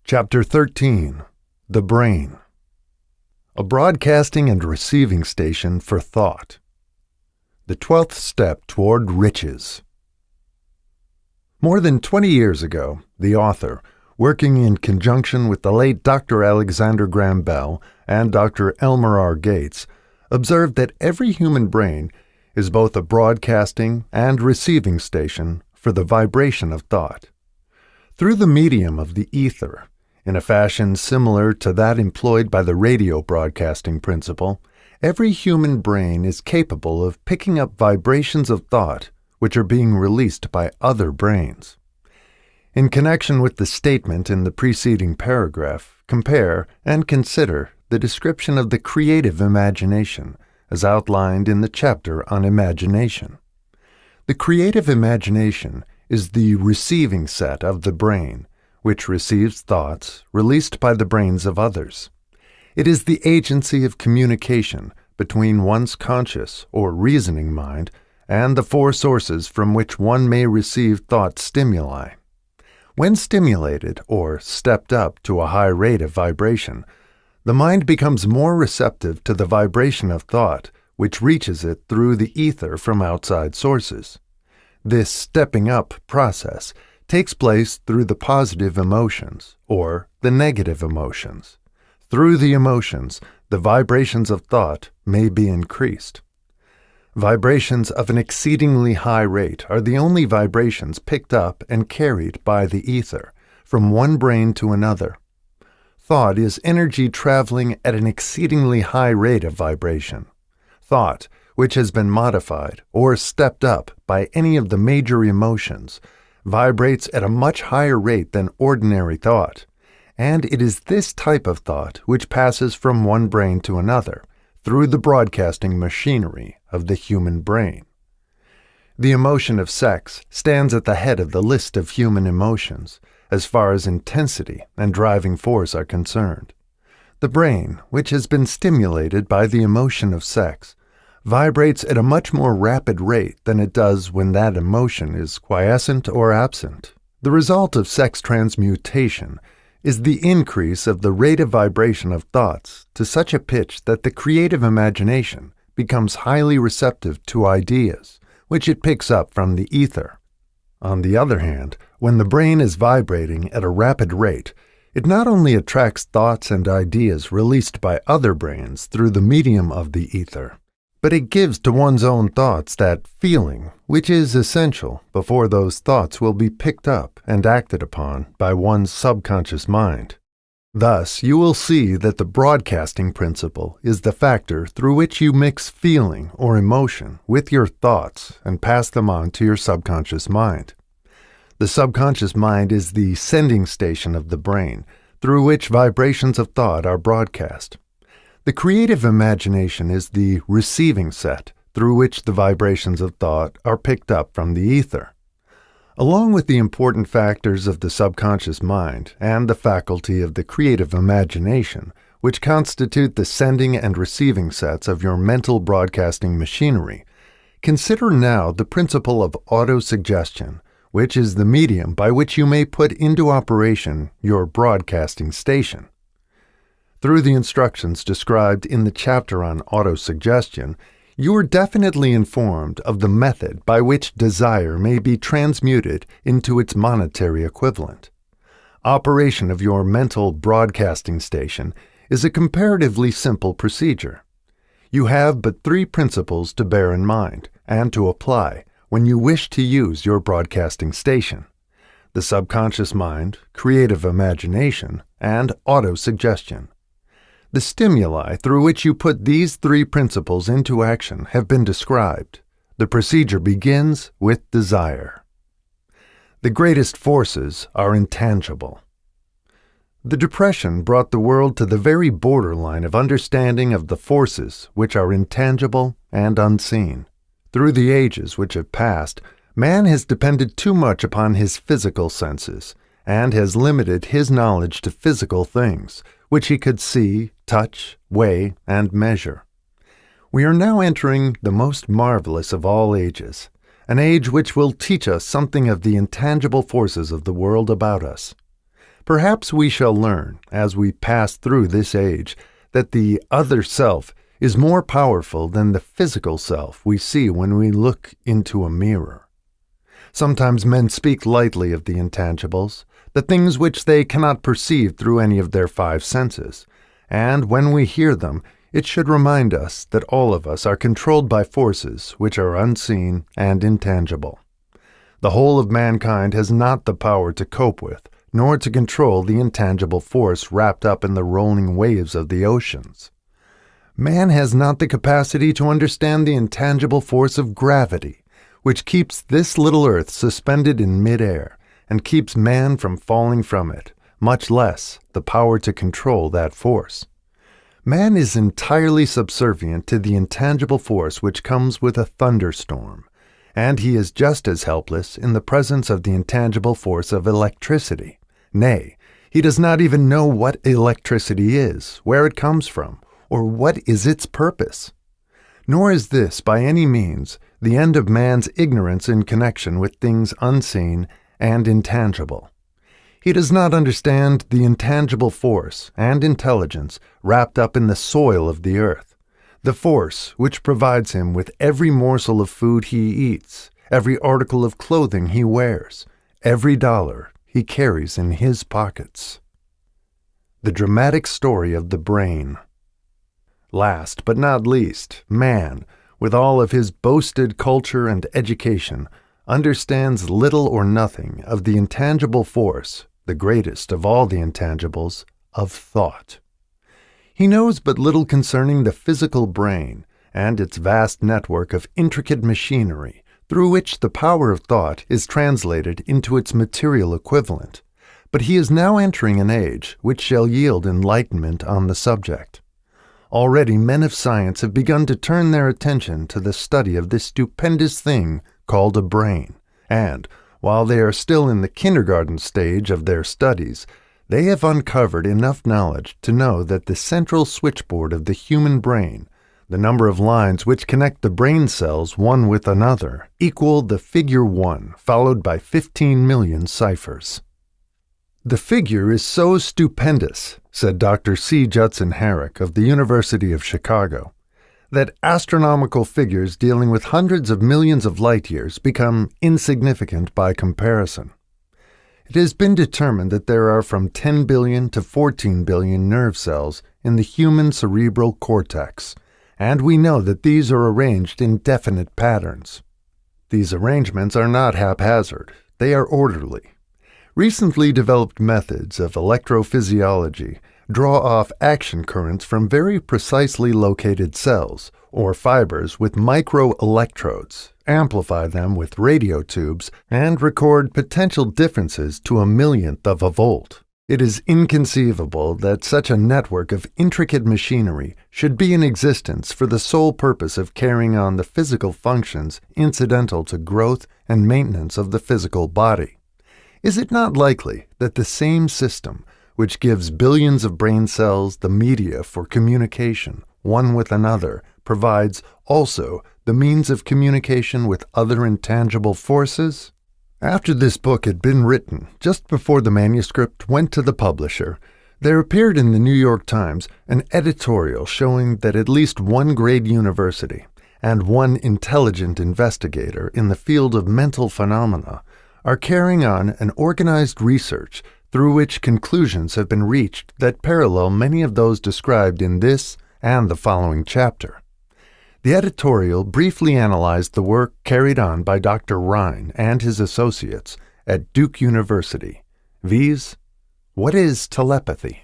Chapter 13. The Brain. A broadcasting and receiving station for thought. The 12th step toward riches. More than 20 years ago, the author, working in conjunction with the late Dr. Alexander Graham Bell and Dr. Elmer R. Gates, observed that every human brain is both a broadcasting and receiving station for the vibration of thought. Through the medium of the ether, in a fashion similar to that employed by the radio broadcasting principle, every human brain is capable of picking up vibrations of thought which are being released by other brains. In connection with the statement in the preceding paragraph, compare and consider the description of the creative imagination as outlined in the chapter on imagination. The creative imagination is the receiving set of the brain, which receives thoughts released by the brains of others. It is the agency of communication between one's conscious or reasoning mind and the four sources from which one may receive thought stimuli. When stimulated or stepped up to a high rate of vibration, the mind becomes more receptive to the vibration of thought, which reaches it through the ether from outside sources. This stepping up process takes place through the positive emotions or the negative emotions. Through the emotions, the vibrations of thought may be increased. Vibrations of an exceedingly high rate are the only vibrations picked up and carried by the ether from one brain to another. Thought is energy traveling at an exceedingly high rate of vibration. Thought, which has been modified or stepped up by any of the major emotions, vibrates at a much higher rate than ordinary thought, and it is this type of thought which passes from one brain to another through the broadcasting machinery of the human brain. The emotion of sex stands at the head of the list of human emotions, as far as intensity and driving force are concerned. The brain, which has been stimulated by the emotion of sex, vibrates at a much more rapid rate than it does when that emotion is quiescent or absent. The result of sex transmutation is the increase of the rate of vibration of thoughts to such a pitch that the creative imagination becomes highly receptive to ideas, which it picks up from the ether. On the other hand, when the brain is vibrating at a rapid rate, it not only attracts thoughts and ideas released by other brains through the medium of the ether, but it gives to one's own thoughts that feeling which is essential before those thoughts will be picked up and acted upon by one's subconscious mind. Thus, you will see that the broadcasting principle is the factor through which you mix feeling or emotion with your thoughts and pass them on to your subconscious mind. The subconscious mind is the sending station of the brain through which vibrations of thought are broadcast. The creative imagination is the receiving set through which the vibrations of thought are picked up from the ether. Along with the important factors of the subconscious mind and the faculty of the creative imagination, which constitute the sending and receiving sets of your mental broadcasting machinery, consider now the principle of autosuggestion, which is the medium by which you may put into operation your broadcasting station. Through the instructions described in the chapter on autosuggestion, you are definitely informed of the method by which desire may be transmuted into its monetary equivalent. Operation of your mental broadcasting station is a comparatively simple procedure. You have but three principles to bear in mind and to apply when you wish to use your broadcasting station: the subconscious mind, creative imagination, and autosuggestion. The stimuli through which you put these three principles into action have been described. The procedure begins with desire. The greatest forces are intangible. The Depression brought the world to the very borderline of understanding of the forces which are intangible and unseen. Through the ages which have passed, man has depended too much upon his physical senses and has limited his knowledge to physical things, which he could see, touch, weigh, and measure. We are now entering the most marvelous of all ages, an age which will teach us something of the intangible forces of the world about us. Perhaps we shall learn, as we pass through this age, that the other self is more powerful than the physical self we see when we look into a mirror. Sometimes men speak lightly of the intangibles, the things which they cannot perceive through any of their five senses, and when we hear them, it should remind us that all of us are controlled by forces which are unseen and intangible. The whole of mankind has not the power to cope with, nor to control the intangible force wrapped up in the rolling waves of the oceans. Man has not the capacity to understand the intangible force of gravity, which keeps this little earth suspended in midair and keeps man from falling from it, much less the power to control that force. Man is entirely subservient to the intangible force which comes with a thunderstorm, and he is just as helpless in the presence of the intangible force of electricity. Nay, he does not even know what electricity is, where it comes from, or what is its purpose. Nor is this, by any means, the end of man's ignorance in connection with things unseen and intangible. He does not understand the intangible force and intelligence wrapped up in the soil of the earth, the force which provides him with every morsel of food he eats, every article of clothing he wears, every dollar he carries in his pockets. The dramatic story of the brain. Last but not least, man, with all of his boasted culture and education, understands little or nothing of the intangible force, the greatest of all the intangibles, of thought. He knows but little concerning the physical brain and its vast network of intricate machinery through which the power of thought is translated into its material equivalent, but he is now entering an age which shall yield enlightenment on the subject. Already men of science have begun to turn their attention to the study of this stupendous thing called a brain, and, while they are still in the kindergarten stage of their studies, they have uncovered enough knowledge to know that the central switchboard of the human brain, the number of lines which connect the brain cells one with another, equal the figure 1 followed by 15 million ciphers. The figure is so stupendous, said Dr. C. Judson Herrick of the University of Chicago, that astronomical figures dealing with hundreds of millions of light years become insignificant by comparison. It has been determined that there are from 10 billion to 14 billion nerve cells in the human cerebral cortex, and we know that these are arranged in definite patterns. These arrangements are not haphazard, they are orderly. Recently developed methods of electrophysiology draw off action currents from very precisely located cells or fibers with microelectrodes, amplify them with radio tubes, and record potential differences to a millionth of a volt. It is inconceivable that such a network of intricate machinery should be in existence for the sole purpose of carrying on the physical functions incidental to growth and maintenance of the physical body. Is it not likely that the same system, which gives billions of brain cells the media for communication one with another, provides also the means of communication with other intangible forces? After this book had been written, just before the manuscript went to the publisher, there appeared in the New York Times an editorial showing that at least one great university and one intelligent investigator in the field of mental phenomena are carrying on an organized research through which conclusions have been reached that parallel many of those described in this and the following chapter. The editorial briefly analyzed the work carried on by Dr. Rhine and his associates at Duke University, viz., what is telepathy?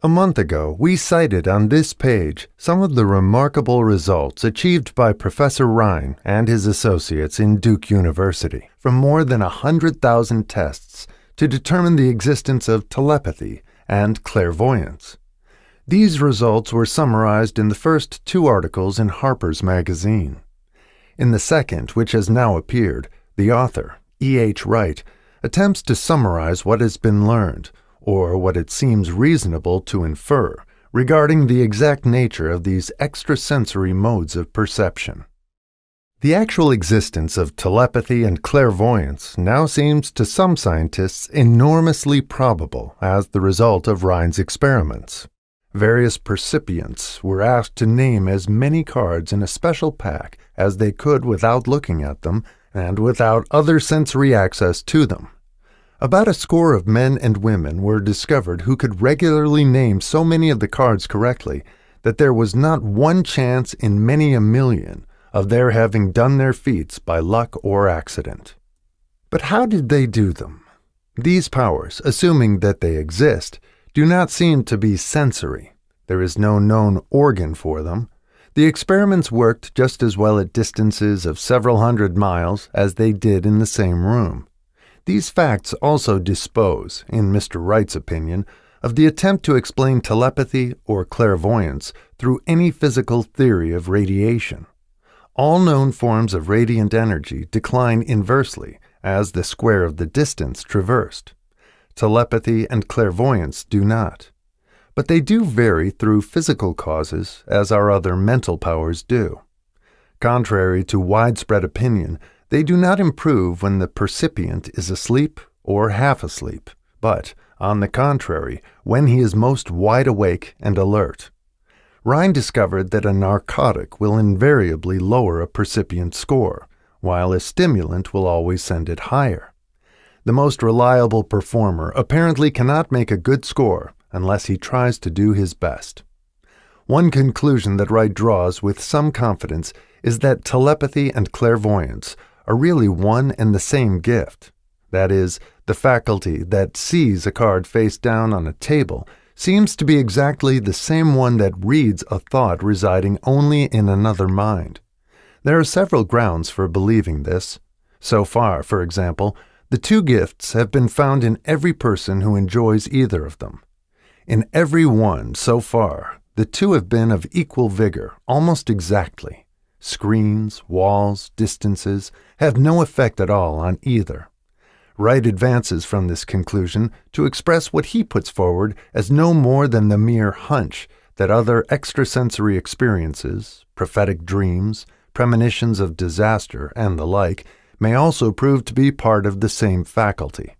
A month ago, we cited on this page some of the remarkable results achieved by Professor Rhine and his associates in Duke University from more than 100,000 tests to determine the existence of telepathy and clairvoyance. These results were summarized in the first two articles in Harper's Magazine. In the second, which has now appeared, the author, E.H. Wright, attempts to summarize what has been learned, or what it seems reasonable to infer, regarding the exact nature of these extrasensory modes of perception. The actual existence of telepathy and clairvoyance now seems to some scientists enormously probable as the result of Rhine's experiments. Various percipients were asked to name as many cards in a special pack as they could without looking at them and without other sensory access to them. About a score of men and women were discovered who could regularly name so many of the cards correctly that there was not one chance in many a million of their having done their feats by luck or accident. But how did they do them? These powers, assuming that they exist, do not seem to be sensory. There is no known organ for them. The experiments worked just as well at distances of several hundred miles as they did in the same room. These facts also dispose, in Mr. Wright's opinion, of the attempt to explain telepathy or clairvoyance through any physical theory of radiation. All known forms of radiant energy decline inversely as the square of the distance traversed. Telepathy and clairvoyance do not. But they do vary through physical causes as our other mental powers do. Contrary to widespread opinion, they do not improve when the percipient is asleep or half asleep, but, on the contrary, when he is most wide awake and alert. Rhine discovered that a narcotic will invariably lower a percipient score, while a stimulant will always send it higher. The most reliable performer apparently cannot make a good score unless he tries to do his best. One conclusion that Wright draws with some confidence is that telepathy and clairvoyance are really one and the same gift. That is, the faculty that sees a card face down on a table seems to be exactly the same one that reads a thought residing only in another mind. There are several grounds for believing this. So far, for example, the two gifts have been found in every person who enjoys either of them. In every one, so far, the two have been of equal vigor, almost exactly. Screens, walls, distances have no effect at all on either. Wright advances from this conclusion to express what he puts forward as no more than the mere hunch that other extrasensory experiences, prophetic dreams, premonitions of disaster, and the like, may also prove to be part of the same faculty.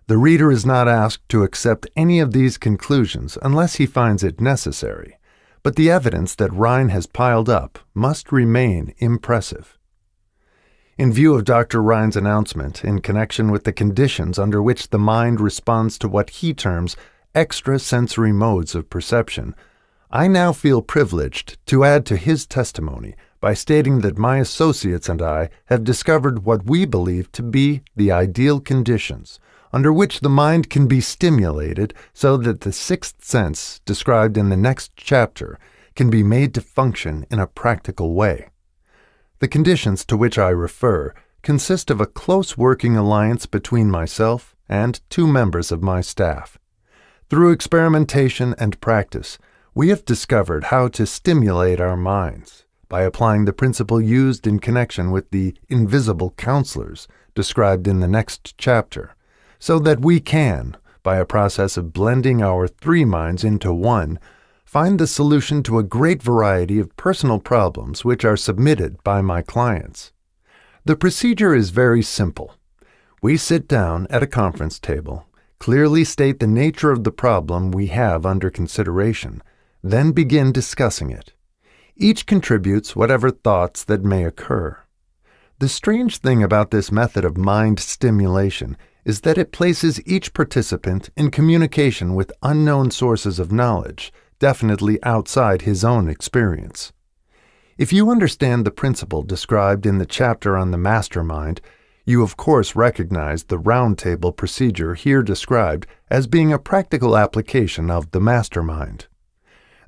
The reader is not asked to accept any of these conclusions unless he finds it necessary, but the evidence that Rhine has piled up must remain impressive. In view of Dr. Rhine's announcement in connection with the conditions under which the mind responds to what he terms extrasensory modes of perception, I now feel privileged to add to his testimony by stating that my associates and I have discovered what we believe to be the ideal conditions under which the mind can be stimulated so that the sixth sense described in the next chapter can be made to function in a practical way. The conditions to which I refer consist of a close working alliance between myself and two members of my staff. Through experimentation and practice, we have discovered how to stimulate our minds by applying the principle used in connection with the invisible counselors described in the next chapter, so that we can, by a process of blending our three minds into one, find the solution to a great variety of personal problems which are submitted by my clients. The procedure is very simple. We sit down at a conference table, clearly state the nature of the problem we have under consideration, then begin discussing it. Each contributes whatever thoughts that may occur. The strange thing about this method of mind stimulation is that it places each participant in communication with unknown sources of knowledge, definitely outside his own experience. If you understand the principle described in the chapter on the mastermind, you of course recognize the round table procedure here described as being a practical application of the mastermind.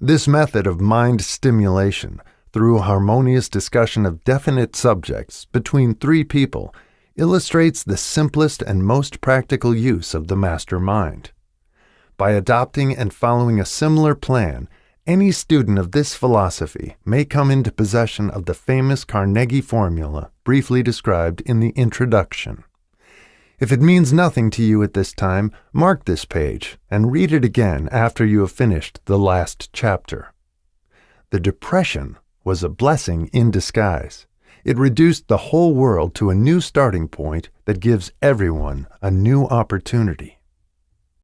This method of mind stimulation, through harmonious discussion of definite subjects between three people, illustrates the simplest and most practical use of the master mind. By adopting and following a similar plan, any student of this philosophy may come into possession of the famous Carnegie formula briefly described in the introduction. If it means nothing to you at this time, mark this page and read it again after you have finished the last chapter. The depression was a blessing in disguise. It reduced the whole world to a new starting point that gives everyone a new opportunity.